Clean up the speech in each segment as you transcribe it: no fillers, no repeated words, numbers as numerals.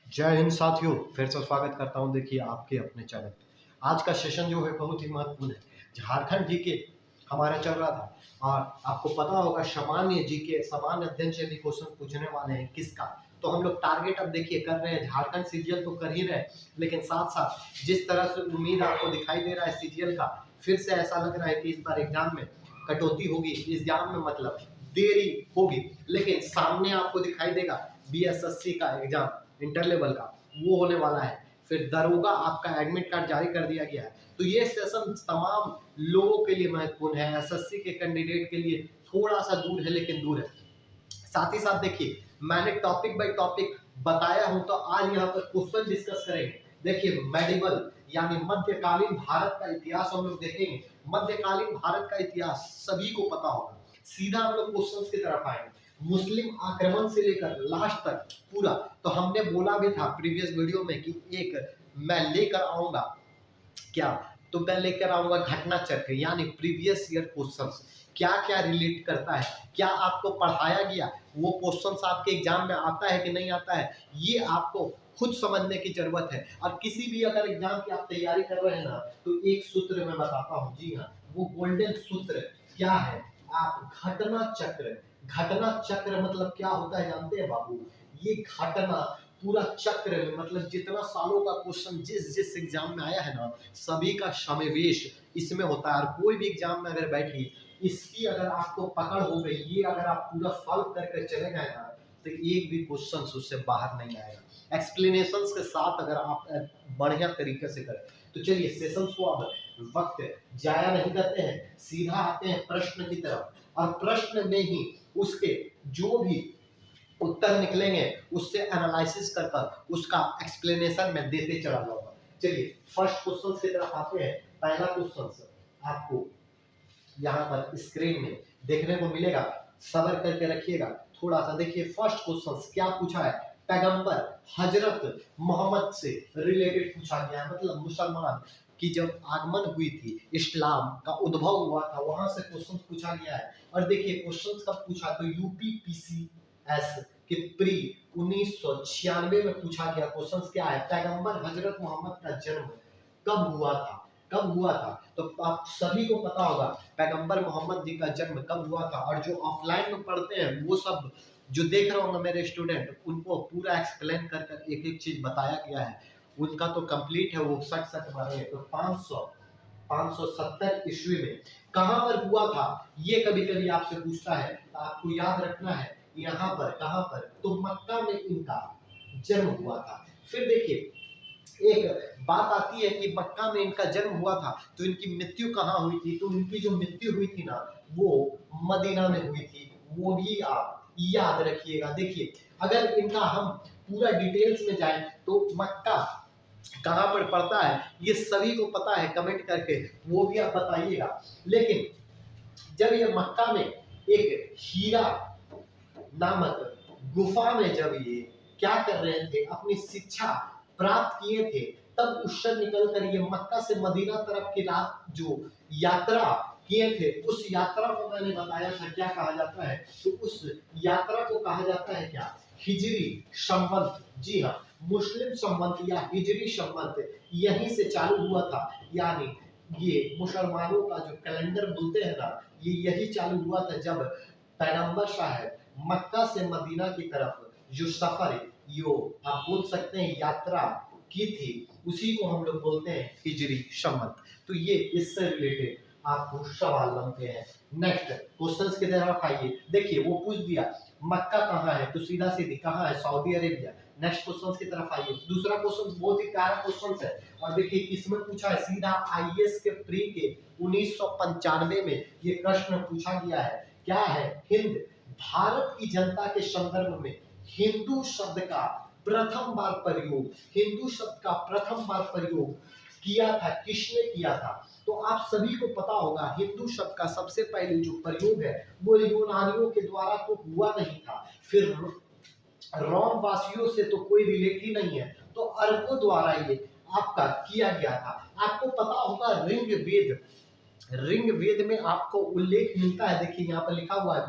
जय हिंद साथियों, फिर से स्वागत करता हूं। देखिए आपके अपने चैनल। आज का सेशन जो है बहुत ही महत्वपूर्ण है। झारखंड जीके हमारा चल रहा था और आपको पता होगा सामान्य जीके सामान्य अध्ययन से भी क्वेश्चन पूछने वाले हैं किसका। तो हम लोग टारगेट अब देखिए कर रहे हैं, झारखंड सीजीएल तो कर ही रहे, लेकिन साथ साथ जिस तरह से उम्मीद आपको दिखाई दे रहा है सीजीएल का, फिर से ऐसा लग रहा है कि इस बार एग्जाम में कटौती होगी, एग्जाम में मतलब देरी होगी, लेकिन सामने आपको दिखाई देगा बीएसएससी का एग्जाम इंटर लेवल का वो होने वाला है। फिर दरोगा आपका एडमिट कार्ड जारी कर दिया गया है। तो ये सेशन तमाम लोगों के लिए महत्वपूर्ण है। एसएससी के कैंडिडेट के लिए थोड़ा सा दूर है, लेकिन दूर है। साथ ही साथ देखिए मैंने टॉपिक बाय टॉपिक बताया हूं, तो आज यहाँ पर क्वेश्चन डिस्कस करेंगे। देखिए मेडिवल यानी मध्यकालीन भारत का इतिहास हम लोग देखेंगे। मध्यकालीन भारत का इतिहास सभी को पता होगा। सीधा हम लोग क्वेश्चंस की तरफ आएंगे, मुस्लिम आक्रमण से लेकर लास्ट तक पूरा। तो हमने बोला भी था प्रीवियस वीडियो में कि एक मैं लेकर आऊंगा क्या, तो मैं लेकर आऊंगा घटना चक्र यानी प्रीवियस ईयर क्वेश्चंस क्या क्या रिलेट करता है, क्या आपको पढ़ाया गया वो क्वेश्चंस आपके एग्जाम में आता है कि नहीं आता है, ये आपको खुद समझने की जरूरत है। और किसी भी अगर एग्जाम की आप तैयारी कर रहे हैं ना, तो एक सूत्र मैं बताता हूँ, जी हाँ, वो गोल्डन सूत्र क्या है। आप घटना चक्र मतलब क्या होता है जानते हैं बाबू? ये घटना पूरा चक्र में मतलब जितना सालों का क्वेश्चन जिस जिस एग्जाम में आया है ना, सभी का समावेश इसमें होता है। और कोई भी एग्जाम में अगर बैठिए, इसकी अगर आपको पकड़ हो गई, ये अगर आप पूरा सॉल्व करके चले गए ना, तो एक भी क्वेश्चन उससे बाहर नहीं आएगा। एक्सप्लेनेशंस के साथ अगर आप बढ़िया तरीके से करें तो चलिए सेशन को अब वक्त जाया नहीं करते हैं, सीधा आते हैं प्रश्न की तरफ। और प्रश्न में ही उसके जो भी उत्तर निकलेंगे उससे एनालिसिस कर कर उसका एक्सप्लेनेशन मैं देते चला जाऊंगा। चलिए फर्स्ट क्वेश्चन की तरफ आते हैं। पहला क्वेश्चन आपको यहाँ पर स्क्रीन में देखने को मिलेगा, सबर करके रखिएगा थोड़ा सा। देखिए फर्स्ट क्वेश्चन क्या पूछा है, पैगंबर हजरत मोहम्मद से रिलेटेड पूछा गया है। मतलब मुसलमान की जब आगमन हुई थी, इस्लाम का उद्भव हुआ था, वहां से क्वेश्चन पूछा गया है। और देखिए क्वेश्चन कब पूछा, तो यूपीपीसीएस के प्री 1996 में पूछा गया। क्वेश्चन क्या है, पैगंबर हजरत मोहम्मद का जन्म कब हुआ था, कब हुआ था? तो आप सभी को पता होगा पैगंबर मोहम्मद जी का जन्म कब हुआ था। और जो ऑफलाइन में पढ़ते हैं वो सब जो देख रहे होंगे मेरे स्टूडेंट, उनको पूरा एक्सप्लेन कर कर एक एक चीज बताया गया है। उनका तो कंप्लीट है, वो सट सट मारेंगे। तो 570 ईस्वी में कहां पर हुआ था, ये कभी कभी आपसे पूछता है, तो आपको याद रखना है यहाँ पर कहां पर, तो मक्का में इनका जन्म हुआ था। फिर देखिए एक बात आती है कि मक्का में इनका जन्म हुआ था, तो इनकी मृत्यु कहाँ हुई थी? तो इनकी जो मृत्यु हुई थी ना, वो मदीना में हुई थी। वो भी आप याद रखिएगा। देखिए अगर इनका हम पूरा डिटेल्स में जाएं तो मक्का कहाँ पर पड़ता है ये सभी को पता है, कमेंट करके वो भी आप बताइएगा। लेकिन जब ये मक्का में एक हीरा नामक गुफा में जब ये क्या कर रहे थे, अपनी शिक्षा प्राप्त किए थे, तब उससे निकलकर ये मक्का से मदीना तरफ की रात जो यात्रा किए थे, उस यात्रा को मैंने बताया था क्या कहा जाता है, तो उस यात्रा को कहा जाता है क्या, हिजरी संवत। जी हाँ, मुस्लिम संवत या हिजरी संवत यहीं से चालू हुआ था। यानी ये मुसलमानों का जो कैलेंडर बोलते हैं ना, ये यही चालू हुआ था जब पैगंबर साहब मक्का से मदीना की तरफ जो सफर, यो आप बोल सकते हैं यात्रा की थी, उसी को हम लोग बोलते हैं हिजरी संवत। तो ये इससे रिलेटेड आपको सवाल बनते हैं। नेक्स्ट क्वेश्चंस की तरफ आइए। देखिए वो पूछ दिया मक्का कहाँ है, तो सीधा सीधी कहाँ है, सऊदी अरेबिया। नेक्स्ट क्वेश्चन की तरफ आइए। दूसरा क्वेश्चन बहुत ही प्यारा क्वेश्चन है, और देखिए किसमें पूछा है, सीधा आईएएस के प्री के 1995 में ये प्रश्न पूछा गया है। क्या है, हिंद भारत की जनता के संदर्भ में हिंदू शब्द का प्रथम बार प्रयोग, हिंदू शब्द का प्रथम बार प्रयोग किया था, किसने किया था? तो आप सभी को पता होगा हिंदू शब्द का सबसे पहले जो प्रयोग है वो यूनानियों के द्वारा तो हुआ नहीं था, फिर रोम वासियों से तो कोई रिलेट ही नहीं है, तो अरबों द्वारा ये आपका किया गया था। आपको पता होगा ऋग्वेद में आपको उल्लेख मिलता है। देखिए यहाँ पर लिखा हुआ है,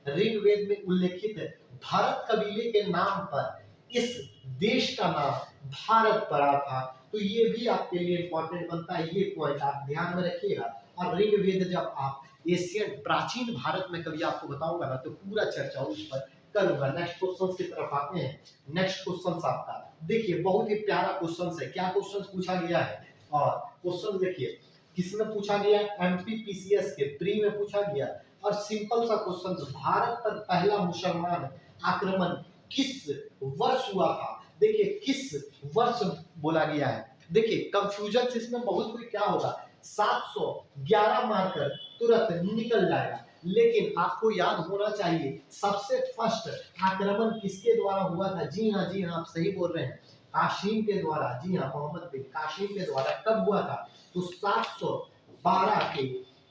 ऋग्वेद में उल्लेखित है भरत कबीले के नाम पर इस देश का नाम भारत पड़ा था। तो ये भी आपके लिए इंपॉर्टेंट बनता है, ये पॉइंट आप ध्यान में रखिएगा। और ऋग्वेद जब आप एशियन प्राचीन भारत में कभी आपको बताऊंगा ना तो पूरा चर्चा उस पर करूंगा। नेक्स्ट क्वेश्चन की तरफ आते हैं। नेक्स्ट क्वेश्चन आपका देखिए बहुत ही प्यारा क्वेश्चन है। क्या क्वेश्चन पूछा गया है और क्वेश्चन देखिए किसमें पूछा गया, एमपीपीसीएस के प्री में पूछा गया। और सिंपल सा क्वेश्चन, भारत पर पहला मुसलमान आक्रमण किस वर्ष हुआ था। देखिए किस वर्ष बोला गया है। देखिए कंफ्यूजन इसमें बहुत कोई क्या होगा, 711 मारकर तुरंत निकल जाएगा, लेकिन आपको याद होना चाहिए सबसे फर्स्ट आक्रमण किसके द्वारा हुआ था। जी हाँ आप सही बोल रहे हैं, काशिम के द्वारा। जी हाँ, मोहम्मद बिन काशिम के द्वारा। कब हुआ था, तो 712 के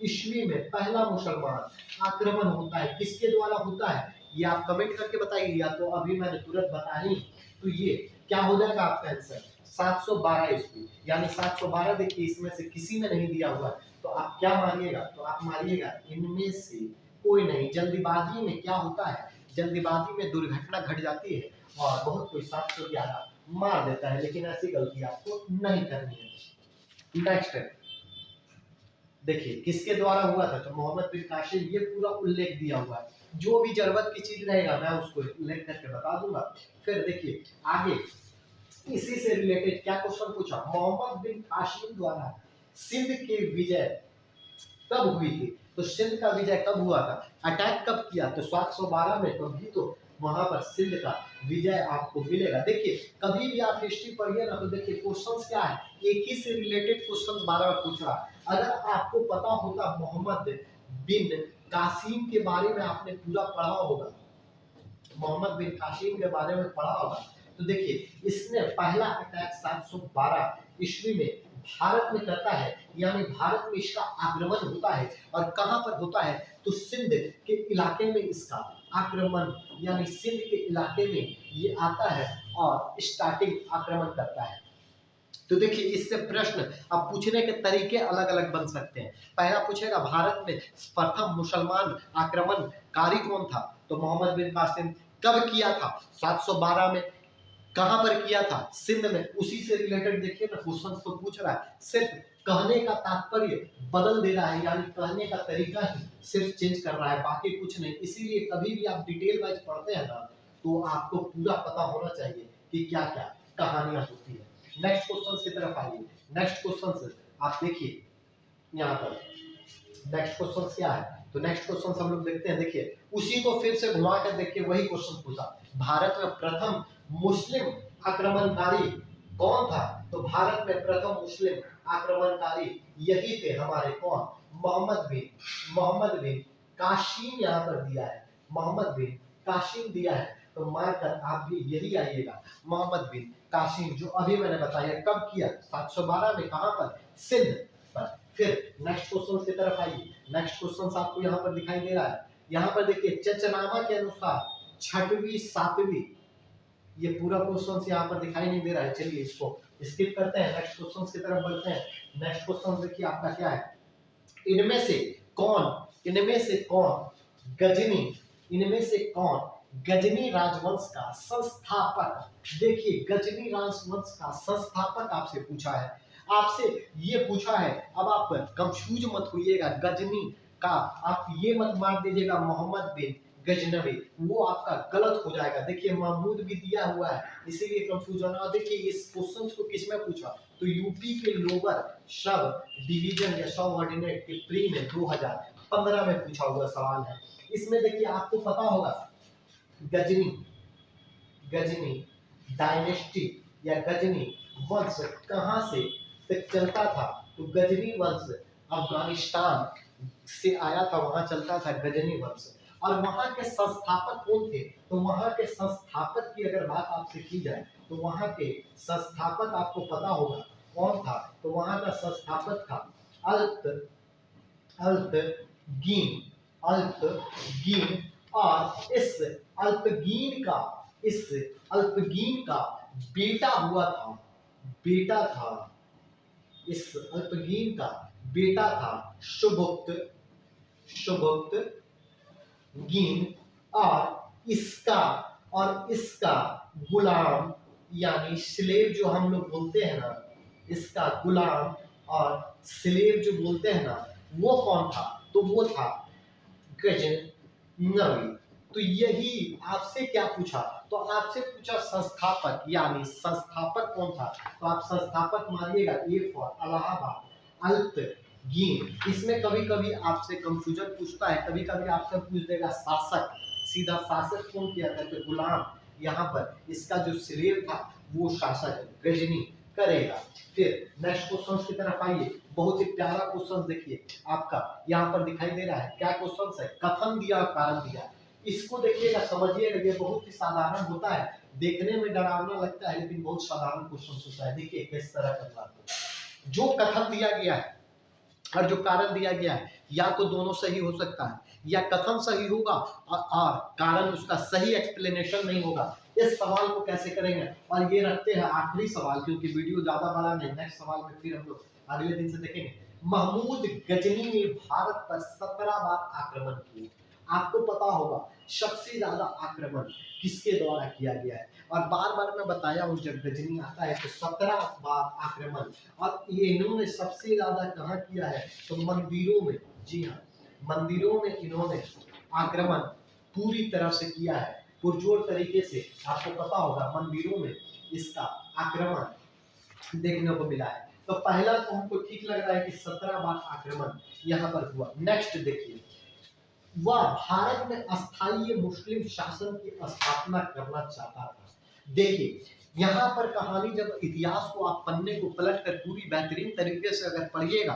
ईस्वी में पहला मुसलमान आक्रमण होता है। किसके द्वारा होता है ये आप कमेंट करके बताइए, या तो अभी मैंने तुरंत बता ही। तो ये क्या हो जाएगा आपका आंसर, 712 ईस्वी, यानी 712। देखिए इसमें से किसी में नहीं दिया हुआ, तो आप क्या मानिएगा, तो आप मानिएगा इनमें से कोई नहीं। जल्दीबाजी में क्या होता है, जल्दीबाजी में दुर्घटना घट जाती है और बहुत कोई 711 मार देता है, लेकिन ऐसी गलती आपको नहीं करनी है। नेक्स्ट देखिए किसके द्वारा हुआ था, तो मोहम्मद बिन काशिम। ये पूरा उल्लेख दिया हुआ है, जो भी जरूरत की चीज रहेगा मैं उसको उल्लेख करके बता दूंगा। फिर देखिए आगे इसी से रिलेटेड क्या क्वेश्चन पूछा, मोहम्मद बिन काशिम द्वारा सिंध के विजय कब हुई थी। तो सिंध का विजय कब हुआ था, अटैक कब किया, तो 712 में। तो भी तो वहां पर सिंध का विजय आपको मिलेगा। देखिए कभी भी आप हिस्ट्री पढ़िए ना, तो देखिए क्वेश्चंस क्या है, एक ही से रिलेटेड क्वेश्चंस बार बार पूछ रहा है। अगर आपको पता होता मोहम्मद बिन कासिम के बारे में आपने पूरा पढ़ा होगा, मोहम्मद बिन कासिम के बारे में पढ़ा होगा, तो देखिए इसने पहला अटैक 712 ईस्वी में भारत में करता है, यानी भारत में इसका आक्रमण होता है। और कहां पर होता है, तो सिंध के इलाके में इसका आक्रमण, यानी सिंध के इलाके में ये आता है और स्टार्टिंग आक्रमण करता है। तो देखिए इससे प्रश्न अब पूछने के तरीके अलग अलग बन सकते हैं। पहला पूछेगा भारत में प्रथम मुसलमान आक्रमणकारी कौन था, तो मोहम्मद बिन कासिम। कब किया था, 712 में। कहां पर किया था, सिंध में। उसी से रिलेटेड देखिए ना क्वेश्चन तो पूछ रहा है, सिर्फ कहने का तात्पर्य बदल दे रहा है, यानी कहने का तरीका ही सिर्फ चेंज कर रहा है, बाकी कुछ नहीं। इसीलिए कभी भी आप डिटेल वाइज पढ़ते हैं ना, तो आपको पूरा पता होना चाहिए कि क्या क्या कहानियां होती है। नेक्स्ट क्वेश्चन की तरफ आइए। नेक्स्ट क्वेश्चन आप देखिए यहाँ पर नेक्स्ट क्वेश्चन क्या है, तो नेक्स्ट क्वेश्चन हम लोग देखते हैं। देखिए उसी को फिर से घुमा कर देखिए, वही क्वेश्चन पूछा, भारत में प्रथम मुस्लिम आक्रमणकारी कौन था। तो भारत में प्रथम मुस्लिम आक्रमणकारी यही थे हमारे कौन, मोहम्मद बिन काशिम। यहाँ पर दिया है मोहम्मद बिन काशिम दिया है, तो मारकर आप भी यही आइएगा, मोहम्मद बिन काशिम, जो अभी मैंने बताया। कब किया, 712 में। कहां पर, सिंध पर। फिर नेक्स्ट क्वेश्चन की तरफ आइए। नेक्स्ट क्वेश्चन आपको यहाँ पर दिखाई दे रहा है, यहाँ पर देखिए चचनामा के अनुसार छठवीं सातवीं, ये पूरा क्वेश्चन यहाँ पर दिखाई नहीं दे रहा है। चलिए इसको स्किप करते हैं, नेक्स्ट क्वेश्चन की तरफ बढ़ते हैं। नेक्स्ट क्वेश्चन देखिए आपका क्या है, इनमें से कौन गजनी राजवंश का संस्थापक। देखिए गजनी राजवंश का संस्थापक आपसे पूछा है, आपसे ये पूछा है। अब आप कंफ्यूज मत होइएगा, गजनी का आप ये मत मार दीजिएगा मोहम्मद बिन गजनवी, वो आपका गलत हो जाएगा। देखिए महमूद भी दिया हुआ है, इसीलिए कंफ्यूजन। और देखिए इस क्वेश्चन को किसमें पूछा, तो यूपी के लोअर सब डिवीजन या सब ऑर्डिनेट के प्री में 2015 में पूछा हुआ सवाल है। इसमें देखिए आपको पता होगा गजनी डायनेस्टी या गजनी वंश कहां से तक चलता था, तो गजनी वंश अफगानिस्तान से आया था, वहां चलता था गजनी वंश। और वहां के संस्थापक कौन थे, तो वहां के संस्थापक की अगर बात आपसे की जाए, तो वहां के संस्थापक आपको पता होगा कौन था, तो वहां का संस्थापक था अल्तगीन। और इस अल्पगीन का बेटा था शुभुक्त गीन। और इसका गुलाम यानी स्लेव जो हम लोग बोलते हैं ना, इसका गुलाम और स्लेव जो बोलते हैं ना, वो कौन था? तो वो था गजनवी। तो यही आपसे क्या पूछा? तो आपसे पूछा संस्थापक, यानी संस्थापक कौन था? तो आप संस्थापक मानिएगा ए फॉर इलाहाबाद अल्तगीन। इसमें कभी कभी आपसे कंफ्यूजन पूछता है, कभी कभी आपसे पूछ देगा शासक, सीधा शासक कौन किया करते? गुलाम। यहाँ पर इसका जो स्लेव था वो शासक गजनी करेगा। फिर नेक्स्ट क्वेश्चन की तरफ आइए, बहुत ही प्यारा क्वेश्चन देखिए आपका यहाँ पर दिखाई दे रहा है। क्या क्वेश्चन है? कथन दिया और कारण दिया। इसको देखिएगा, समझिएगा, ये बहुत ही साधारण होता है, देखने में डरावना लगता है लेकिन बहुत साधारण क्वेश्चन होता है। देखिए किस तरह करना है। जो कथन दिया गया है और जो कारण दिया गया है, या तो दोनों सही हो सकता है, या कथन सही होगा और कारण उसका सही एक्सप्लेनेशन नहीं होगा। इस सवाल को कैसे करेंगे? और ये रखते हैं आखिरी सवाल, क्योंकि वीडियो ज्यादा बड़ा नहीं, नेक्स्ट सवाल में फिर हम लोग अगले दिन से देखेंगे। महमूद गजनी ने भारत पर 17 बार आक्रमण किए। आपको पता होगा सबसे ज्यादा आक्रमण किसके द्वारा किया गया है? और बार बार मैं बताया हूँ, जब गजनी आता है तो 17 बार आक्रमण। और ये इन्होंने सबसे ज्यादा कहाँ किया है? तो मंदिरों में। जी हाँ, मंदिरों में इन्होंने आक्रमण पूरी तरह से किया है, पुरजोर तरीके से। आपको पता होगा मंदिरों में इसका आक्रमण देखने को मिला है। तो पहला तो हमको ठीक लग रहा है कि 17 बार आक्रमण यहाँ पर हुआ। नेक्स्ट देखिए, वह भारत में अस्थायी मुस्लिम शासन की स्थापना करना चाहता था। देखिए यहाँ पर कहानी, जब इतिहास को आप पन्ने को पलट कर पूरी बेहतरीन तरीके से अगर पढ़िएगा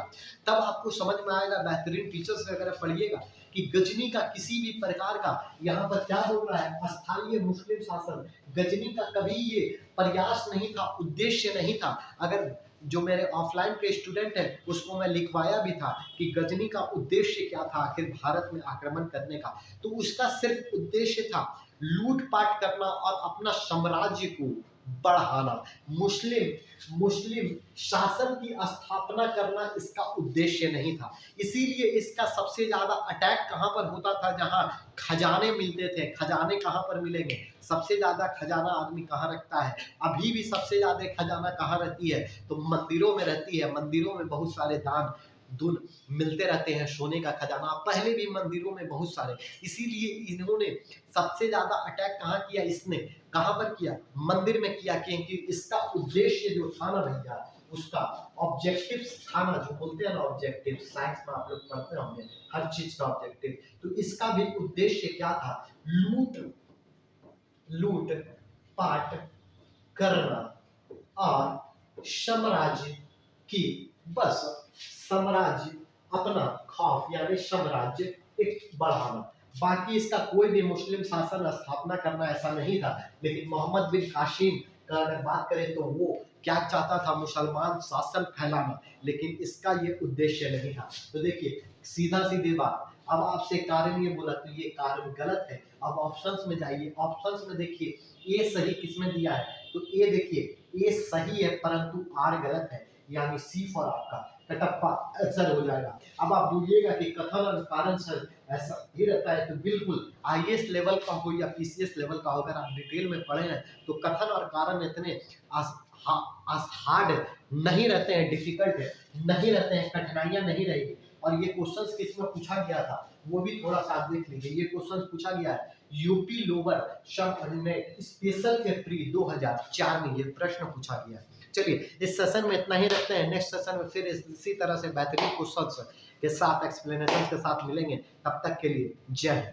तब आपको समझ में आएगा, बेहतरीन टीचर से अगर पढ़िएगा कि गजनी का किसी भी प्रकार का, यहाँ पर क्या बोल रहा है, अस्थायी मुस्लिम शासन। गजनी का कभी ये प्रयास नहीं था, उद्देश्य नहीं था। अगर जो मेरे ऑफलाइन के स्टूडेंट हैं उसको मैं लिखवाया भी था कि गजनी का उद्देश्य क्या था आखिर भारत में आक्रमण करने का। तो उसका सिर्फ उद्देश्य था लूटपाट करना और अपना साम्राज्य को बढ़ाना, मुस्लिम शासन की स्थापना करना इसका उद्देश्य नहीं था। इसीलिए इसका सबसे ज्यादा अटैक कहां पर होता था? जहां खजाने मिलते थे। खजाने कहां पर मिलेंगे? सबसे ज्यादा खजाना आदमी कहाँ रखता है? अभी भी सबसे ज्यादा खजाना कहाँ रहती है? तो मंदिरों में रहती है। मंदिरों में बहुत सारे दान दून मिलते रहते हैं, सोने का खजाना। पहले भी मंदिरों में बहुत सारे, इसीलिए इन्होंने सबसे ज्यादा अटैक कहाँ किया? इसने कहाँ पर किया? मंदिर में किया, क्योंकि इसका उद्देश्य जो था ना भैया, उसका ऑब्जेक्टिव था ना, जो बोलते हैं ना ऑब्जेक्टिव, साइंस में आप लोग पढ़ते होंगे हर चीज का ऑब्जेक्टिव। तो इसका भी उद्देश्य क्या था? लूट पाट करना और साम्राज्य की, बस साम्राज्य अपना खौफ यानी साम्राज्य एक बढ़ाना। बाकी इसका कोई भी मुस्लिम शासन स्थापना करना ऐसा नहीं था। लेकिन मोहम्मद बिन कासिम का अगर बात करें तो वो क्या चाहता था? मुसलमान शासन फैलाना, लेकिन इसका ये उद्देश्य नहीं था। तो देखिए सीधा सीधी बात, अब आपसे कारण ये बोला तो ये कारण गलत है। अब ऑप्शंस में जाइए, ऑप्शंस में देखिए ए सही किसमें दिया है? तो ए देखिए ए सही है, परंतु आर गलत है, यानी सी फॉर आपका कटप्पा आंसर हो जाएगा। अब आप बोलिएगा कि कथन और कारण सर ऐसा ही रहता है, तो बिल्कुल आईएएस लेवल का हो या पीसीएस लेवल का हो, अगर आप डिटेल में पढ़े हैं तो कथन और कारण इतने हार्ड नहीं रहते हैं, डिफिकल्ट नहीं रहते हैं, कठिनाइयां नहीं रहेगी। और ये क्वेश्चंस किसमें पूछा गया था वो भी थोड़ा सा देख लीजिए। ये क्वेश्चन पूछा गया है यूपी लोअर सब में स्पेशल एप्रिल 2004 में ये प्रश्न पूछा गया है। चलिए इस सेशन में इतना ही रखते हैं, नेक्स्ट सेशन में फिर इसी तरह से बेहतरीन क्वेश्चंस के साथ, एक्सप्लेनेशन के साथ मिलेंगे। तब तक के लिए जय हिंद।